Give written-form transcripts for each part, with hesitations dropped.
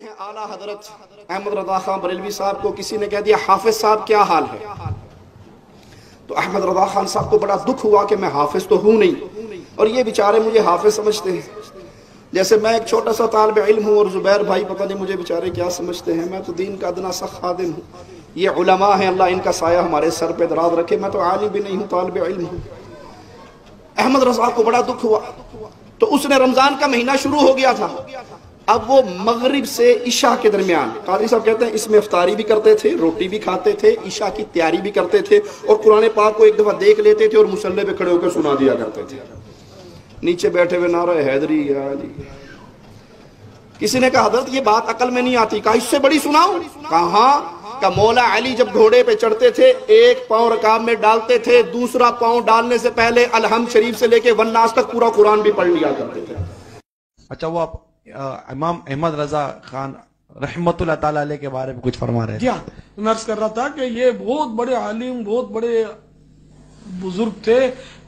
اعلیٰ حضرت احمد رضا خان بریلوی صاحب کو کسی نے کہہ دیا حافظ صاحب کیا حال ہے، تو احمد رضا خان صاحب کو بڑا دکھ ہوا کہ میں حافظ تو ہوں نہیں، اور یہ بیچارے مجھے حافظ سمجھتے ہیں، جیسے میں ایک چھوٹا سا طالب علم ہوں اور زبیر بھائی پتہ نہیں مجھے بیچارے کیا سمجھتے ہیں، میں تو دین کا ادنا سا خادم ہوں، یہ علماء ہیں اللہ ان کا سایہ ہمارے سر پہ دراز رکھے، میں تو عالم بھی نہیں ہوں طالب علم ہوں۔ احمد رضا کو بڑا دکھ ہوا، تو اس نے رمضان کا مہینہ شروع ہو گیا تھا، اب وہ مغرب سے عشاء کے درمیان قاضی صاحب کہتے ہیں اس میں افطاری بھی کرتے تھے، روٹی بھی کھاتے تھے، عشاء کی تیاری بھی کرتے تھے، اور قرآن پاک کو ایک دفعہ دیکھ لیتے تھے اور مصلی پہ کھڑے ہو کے سنا دیا کرتے تھے، نیچے بیٹھے ہوئے نعرہ حیدری یا علی۔ کسی نے کہا حضرت یہ بات عقل میں نہیں آتی، کہا اس سے بڑی سناؤں، کہا ہاں، کہ مولا علی جب گھوڑے پہ چڑھتے تھے ایک پاؤں رکاب میں ڈالتے تھے، دوسرا پاؤں ڈالنے سے پہلے الحمد شریف سے لے کے والناس تک پورا قرآن بھی پڑھ لیا کرتے تھے۔ اچھا، وہ آپ امام احمد رضا خان رحمت اللہ تعالیٰ علیہ کے بارے میں کچھ فرما رہے ہیں؟ جی ہاں، میں عرض کر رہا تھا کہ یہ بہت بڑے عالم، بہت بڑے بزرگ تھے،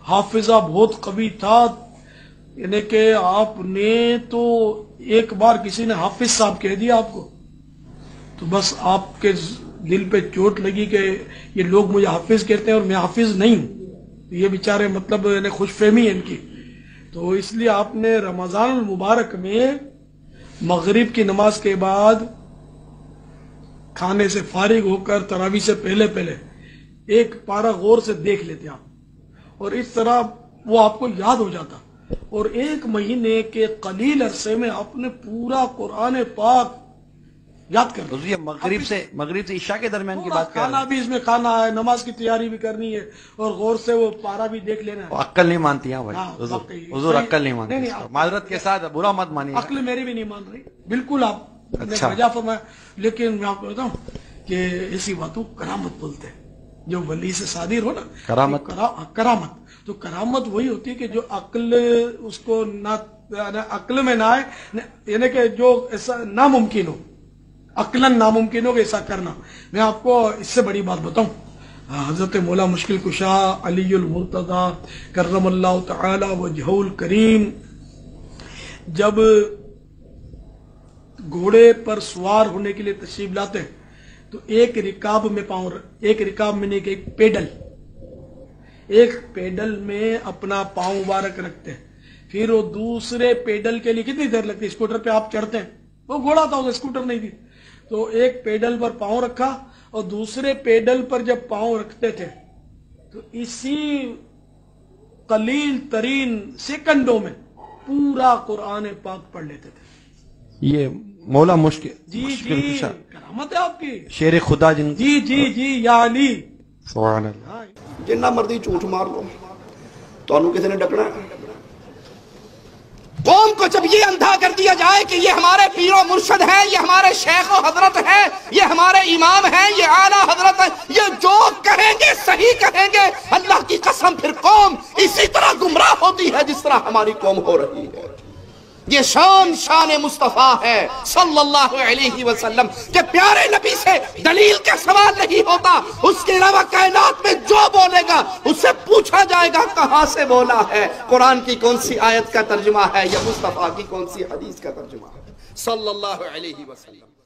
حافظہ بہت قوی تھا، یعنی کہ آپ نے تو ایک بار کسی نے حافظ صاحب کہہ دیا آپ کو تو بس آپ کے دل پہ چوٹ لگی کہ یہ لوگ مجھے حافظ کہتے ہیں اور میں حافظ نہیں ہوں، یہ بیچارے مطلب یعنی خوش فہمی ہے ان کی، تو اس لیے آپ نے رمضان المبارک میں مغرب کی نماز کے بعد کھانے سے فارغ ہو کر تراویح سے پہلے ایک پارہ غور سے دیکھ لیتے آپ، اور اس طرح وہ آپ کو یاد ہو جاتا، اور ایک مہینے کے قلیل عرصے میں آپ نے پورا قرآن پاک یاد کر یہ مغرب سے عشاء کے درمیان کی بات کر رہے ہیں، کھانا بھی اس میں کھانا ہے، نماز کی تیاری بھی کرنی ہے، اور غور سے وہ پارہ بھی دیکھ لینا ہے۔ عقل نہیں مانتی ہیں بھائی، حضور عقل نہیں مانتی، معذرت کے ساتھ برا مت مانیے، عقل میری بھی نہیں مان رہی، بالکل آپ نے وجہ فرمایا، لیکن میں آپ کو بتاؤں کہ ایسی باتوں کرامت بولتے ہیں، جو ولی سے صادر ہو نا کرامت، تو کرامت وہی ہوتی ہے کہ جو عقل اس کو نہ عقل میں نہ آئے، یعنی کہ جو ایسا ناممکن ہو، عقلاً ناممکن ہو کہ ایسا کرنا۔ میں آپ کو اس سے بڑی بات بتاؤں، حضرت مولا مشکل کشا علی المرتضی کرم اللہ تعالی وجہہ الکریم جب گھوڑے پر سوار ہونے کے لیے تشریف لاتے ہیں تو ایک رکاب میں نہیں کہ ایک پیڈل میں اپنا پاؤں مبارک رکھتے ہیں، پھر وہ دوسرے پیڈل کے لیے کتنی دیر لگتی ہے؟ اسکوٹر پہ آپ چڑھتے ہیں، وہ گھوڑا تھا، اسکوٹر نہیں تھی، تو ایک پیڈل پر پاؤں رکھا اور دوسرے پیڈل پر جب پاؤں رکھتے تھے تو اسی قلیل ترین سیکنڈوں میں پورا قرآن پاک پڑھ لیتے تھے۔ یہ مولا مشکل جی کرامت ہے آپ کی، شیر خدا جن جی یا علی سبحان اللہ۔ جنہ مرضی جھوٹ مار لو، تو انہوں کسی نے ڈکنا ہے؟ قوم کو جب یہ اندھا کر دیا جائے کہ یہ ہمارے پیر و مرشد ہیں، یہ ہمارے شیخ و حضرت ہیں، یہ ہمارے امام ہیں، یہ اعلیٰ حضرت ہیں، یہ جو کہیں گے صحیح کہیں گے، اللہ کی قسم پھر قوم اسی طرح گمراہ ہوتی ہے جس طرح ہماری قوم ہو رہی ہے۔ یہ شان مصطفیٰ ہے صلی اللہ علیہ وسلم کہ پیارے نبی سے دلیل کا سوال نہیں ہوتا، اس کے علاوہ کائنات میں جو بولے گا اس سے پوچھا جائے گا کہاں سے بولا ہے، قرآن کی کون سی آیت کا ترجمہ ہے یا مصطفیٰ کی کون سی حدیث کا ترجمہ ہے صلی اللہ علیہ وسلم۔